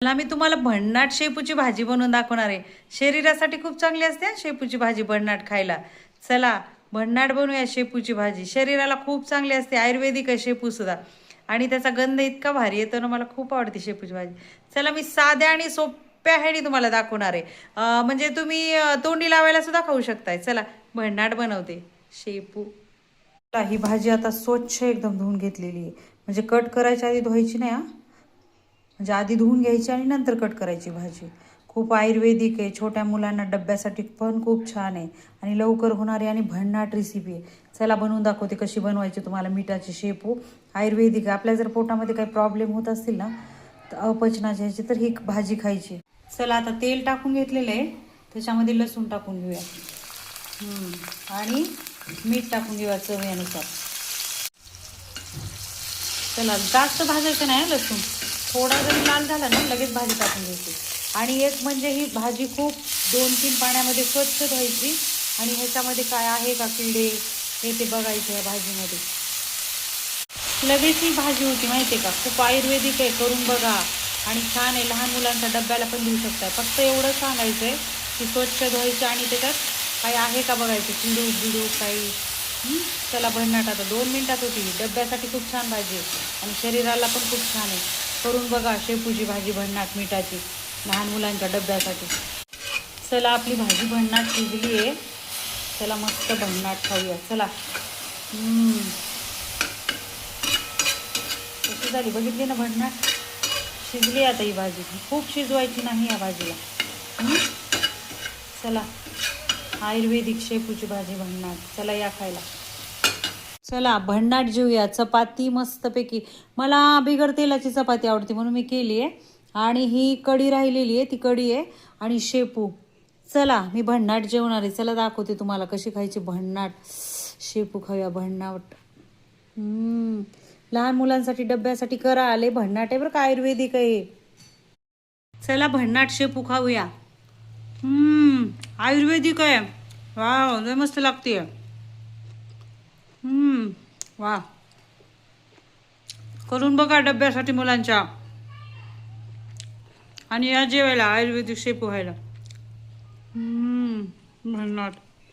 मला मी तुम्हाला भन्नाट शेपूची भाजी बनवून दाखवणार आहे. शरीरासाठी खूप चांगली असते हा शेपूची भाजी भन्नाट खायला. चला भन्नाट बनवूया शेपूची भाजी. शरीराला खूप चांगली असते, आयुर्वेदिक आहे शेपू सुद्धा. आणि त्याचा गंध इतका भारी येतो ना, मला खूप आवडते शेपूची भाजी. चला मी साध्या आणि सोप्या ह्यानी तुम्हाला दाखवणार आहे. म्हणजे तुम्ही तोंडी लावायला सुद्धा खाऊ शकताय. चला भन्नाट बनवते शेपू. ही भाजी आता स्वच्छ एकदम धुवून घेतलेली आहे. म्हणजे कट करायच्या आधी धुवायची नाही हा. म्हणजे आधी धुवून घ्यायची आणि नंतर कट करायची भाजी. खूप आयुर्वेदिक आहे, छोट्या मुलांना डब्यासाठी पण खूप छान आहे आणि लवकर होणारी आणि भन्नाट रेसिपी आहे. चला बनवून दाखवते कशी बनवायची तुम्हाला. मिठाची शेपू आयुर्वेदिक आहे. आपल्या जर पोटामध्ये काही प्रॉब्लेम होत असतील ना, तर अपचनाचे ह्याची, तर ही भाजी खायची. चला आता तेल टाकून घेतलेलं आहे, त्याच्यामध्ये लसूण टाकून घेऊया. आणि मीठ टाकून घेऊया चवीनुसार. चला जास्त भाजायचं नाही लसूण, थोडा जरी लाल झाला ना लगेच भाजी टाकून घ्यायची. आणि एक म्हणजे ही भाजी खूप 2-3 पाण्यामध्ये स्वच्छ धुवायची आणि ह्याच्यामध्ये काय आहे का किडे हे ते बघायचे या भाजीमध्ये. लगेच ही भाजी होती माहिती आहे का. खूप आयुर्वेदिक आहे, करून बघा आणि छान आहे. लहान मुलांच्या डब्याला पण देऊ शकता. फक्त एवढं सांगायचं आहे की स्वच्छ धुवायचं आणि त्याच्यात काही आहे का बघायचं, किडू बिडू काही. चला भन्नाट आता 2 मिनिटात होती. डब्यासाठी खूप छान भाजी आहे आणि शरीराला पण खूप छान आहे. करून बघा शेपूची भाजी भन्नाट मिठाची लहान मुलांच्या डब्यासाठी. चला आपली भाजी भन्नाट शिजली आहे. चला मस्त भन्नाट खाऊया. चला कशी झाली बघितली ना भन्नाट. शिजली आता ही भाजी, खूप शिजवायची नाही या भाजीला. चला आयुर्वेदिक शेपूची भाजी भन्नाट. चला या खायला. चला भन्नाट जेऊया. चपाती मस्तपैकी, मला बिगर तेलाची चपाती आवडते म्हणून मी केली आहे. आणि ही कढी राहिलेली आहे, ती कढी आहे आणि शेपू. चला मी भन्नाट जेवणार आहे. चला दाखवते तुम्हाला कशी खायची भन्नाट शेपू. खाऊया भन्नाट. लहान मुलांसाठी डब्यासाठी करा. आले भन्नाट आहे बरं का, आयुर्वेदिक आहे. चला भन्नाट शेपू खाऊया. आयुर्वेदिक आहे. वा लय मस्त लागते. वा करून बघा डब्यासाठी मुलांच्या. आणि या जेवायला आयुर्वेदिक शेपू व्हायला. भन्नाट.